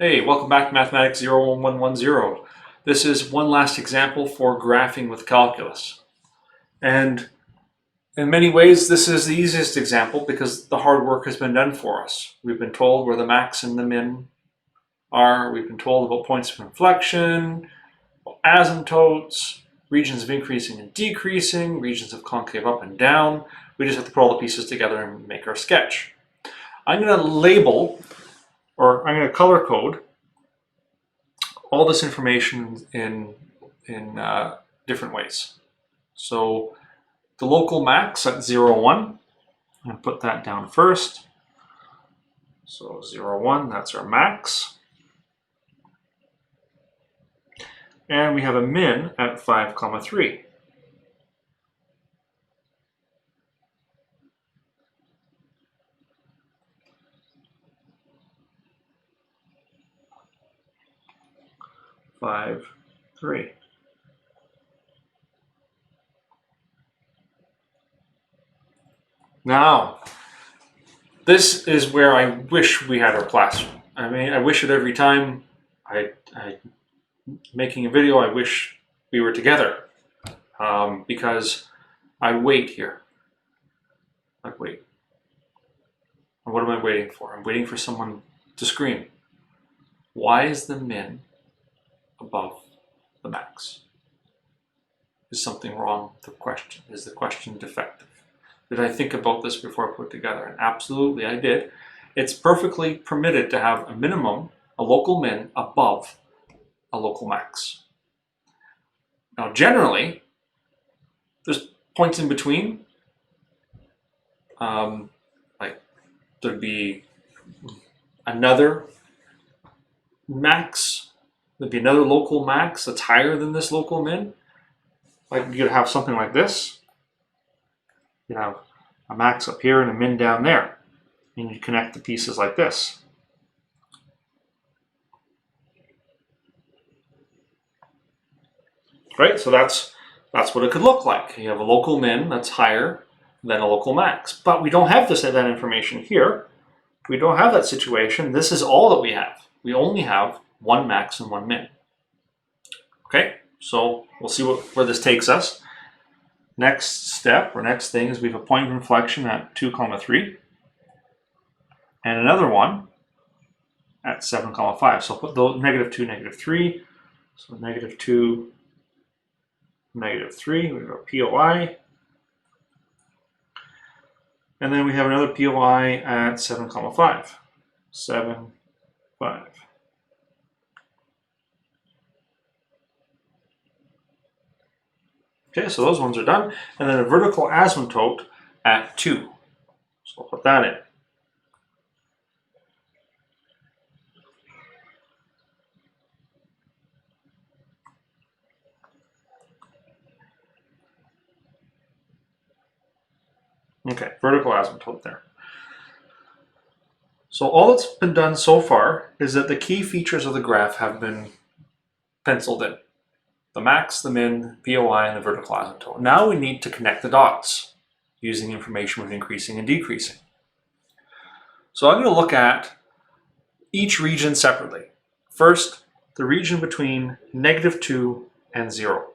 Hey, welcome back to math0110. This is one last example for graphing with calculus. And in many ways, this is the easiest example because the hard work has been done for us. We've been told where the max and the min are. We've been told about points of inflection, asymptotes, regions of increasing and decreasing, regions of concave up and down. We just have to put all the pieces together and make our sketch. I'm going to label, or I'm going to color code all this information in different ways. So the local max at 0, 1, I'm going to put that down first. So 0, 1, that's our max. And we have a min at 5, 3. Five, 3. Now, this is where I wish we had our classroom. I mean, I wish it every time I making a video. I wish we were together because I wait here. Like, wait. What am I waiting for? I'm waiting for someone to scream. Why is the min above the max? Is something wrong with the question? Is the question defective? Did I think about this before I put it together? And absolutely I did. It's perfectly permitted to have a minimum, a local min, above a local max. Now generally, there's points in between. Like there'd be another max, there'd be another local max that's higher than this local min. Like you could have something like this. You have a max up here and a min down there. And you connect the pieces like this. Right? So that's what it could look like. You have a local min that's higher than a local max. But we don't have that information here. We don't have that situation. This is all that we have. We only have one max and one min. Okay? So we'll see where this takes us. Next step, or next thing, is we have a point of inflection at 2, 3, and another one at 7, 5. So I'll put the -2, -3. So -2, -3. We have our POI. And then we have another POI at 7, 5. 7, 5. Okay, so those ones are done. And then a vertical asymptote at 2. So I'll put that in. Okay, vertical asymptote there. So all that's been done so far is that the key features of the graph have been penciled in. The max, the min, POI, and the vertical asymptote. Now we need to connect the dots using information with increasing and decreasing. So I'm going to look at each region separately. First, the region between -2 and 0.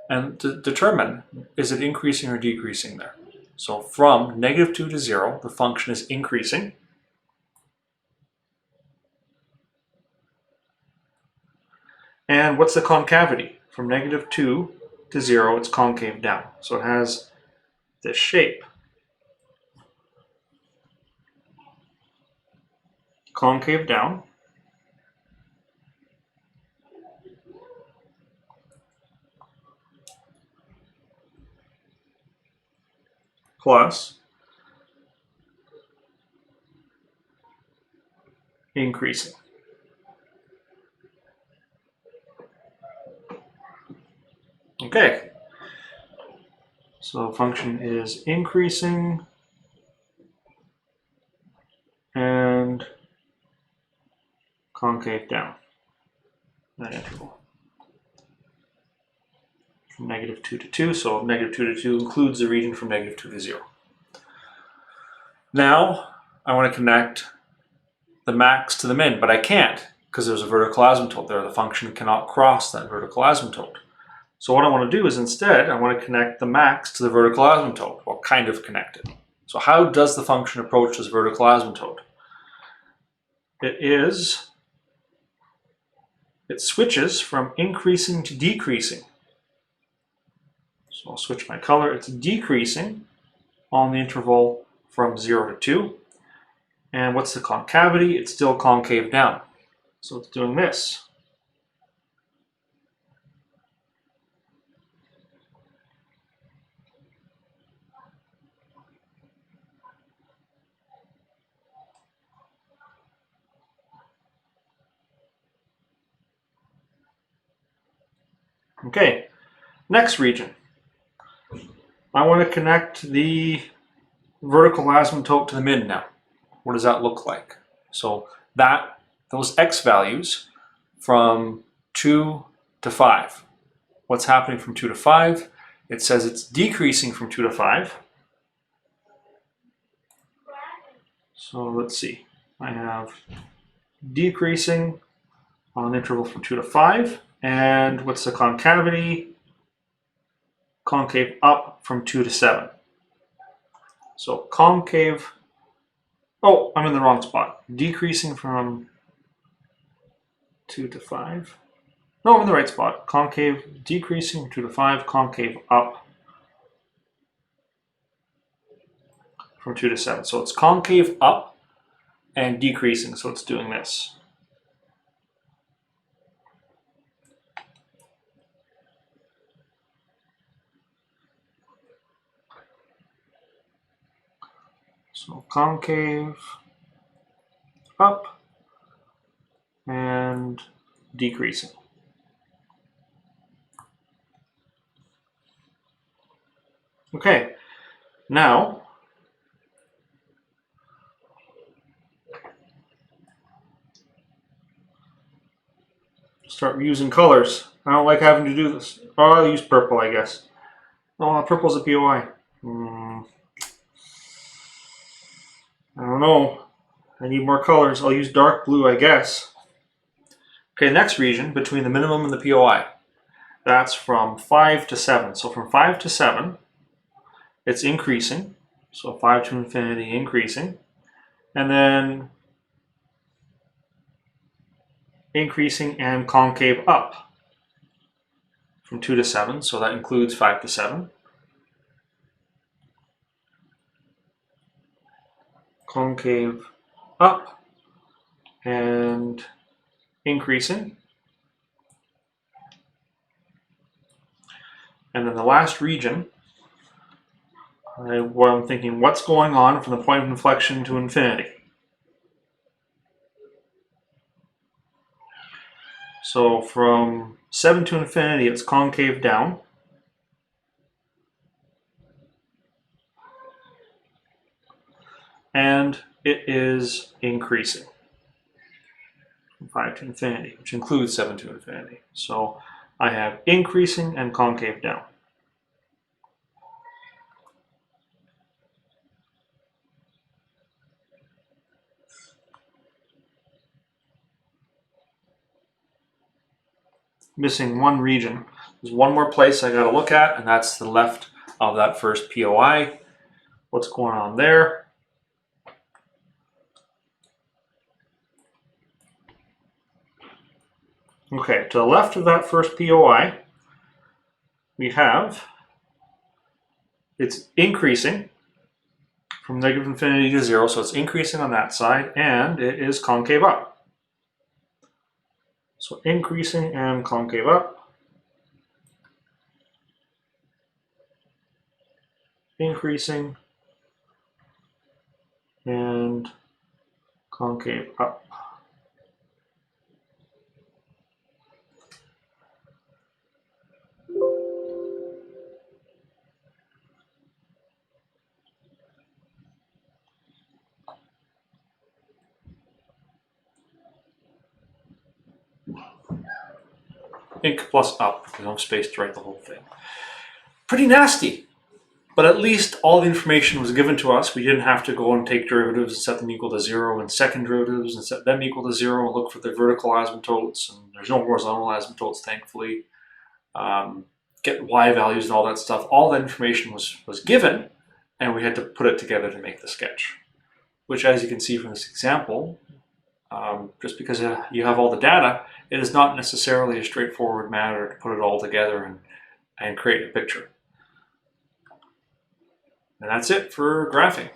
And to determine, is it increasing or decreasing there? So from -2 to 0, the function is increasing. And what's the concavity? From -2 to 0, it's concave down. So it has this shape. Concave down. Plus increasing. Okay, so function is increasing and concave down, that interval. From -2 to 2, so -2 to 2 includes the region from -2 to 0. Now I want to connect the max to the min, but I can't because there's a vertical asymptote there. The function cannot cross that vertical asymptote. So what I want to do is instead, I want to connect the max to the vertical asymptote, well, kind of connect it. So how does the function approach this vertical asymptote? It switches from increasing to decreasing. So I'll switch my color. It's decreasing on the interval from 0 to 2. And what's the concavity? It's still concave down. So it's doing this. Okay, next region. I want to connect the vertical asymptote to the min now. What does that look like? So those x values from 2 to 5. What's happening from 2 to 5? It says it's decreasing from 2 to 5. So let's see. I have decreasing on an interval from 2 to 5. And what's the concavity? Concave up from 2 to 7. So concave, oh, I'm in the wrong spot. Decreasing from 2 to 5. No, I'm in the right spot. Concave, decreasing from 2 to 5, concave up from 2 to 7. So it's concave up and decreasing, so it's doing this. So concave up and decreasing. Okay, now start using colors. I don't like having to do this. Oh, I'll use purple, I guess. Oh, purple's a POI. I don't know. I need more colors. I'll use dark blue, I guess. Okay, next region between the minimum and the POI. That's from 5 to 7. So from 5 to 7, it's increasing. So 5 to infinity increasing. And then increasing and concave up from 2 to 7. So that includes 5 to 7. Concave up and increasing. And then the last region, I'm thinking, what's going on from the point of inflection to infinity? So from 7 to infinity, it's concave down. And it is increasing from 5 to infinity, which includes 7 to infinity. So I have increasing and concave down. Missing one region. There's one more place I got to look at, and that's the left of that first POI. What's going on there? Okay, to the left of that first POI, we have it's increasing from negative infinity to 0, so it's increasing on that side, and it is concave up. So increasing and concave up. Increasing and concave up. Ink plus up, there's no space to write the whole thing. Pretty nasty. But at least all the information was given to us. We didn't have to go and take derivatives and set them equal to 0 and second derivatives and set them equal to 0 and look for the vertical asymptotes. And there's no horizontal asymptotes, thankfully. Get y values and all that stuff. All that information was given, and we had to put it together to make the sketch. Which, as you can see from this example, just because you have all the data, it is not necessarily a straightforward matter to put it all together and create a picture. And that's it for graphing.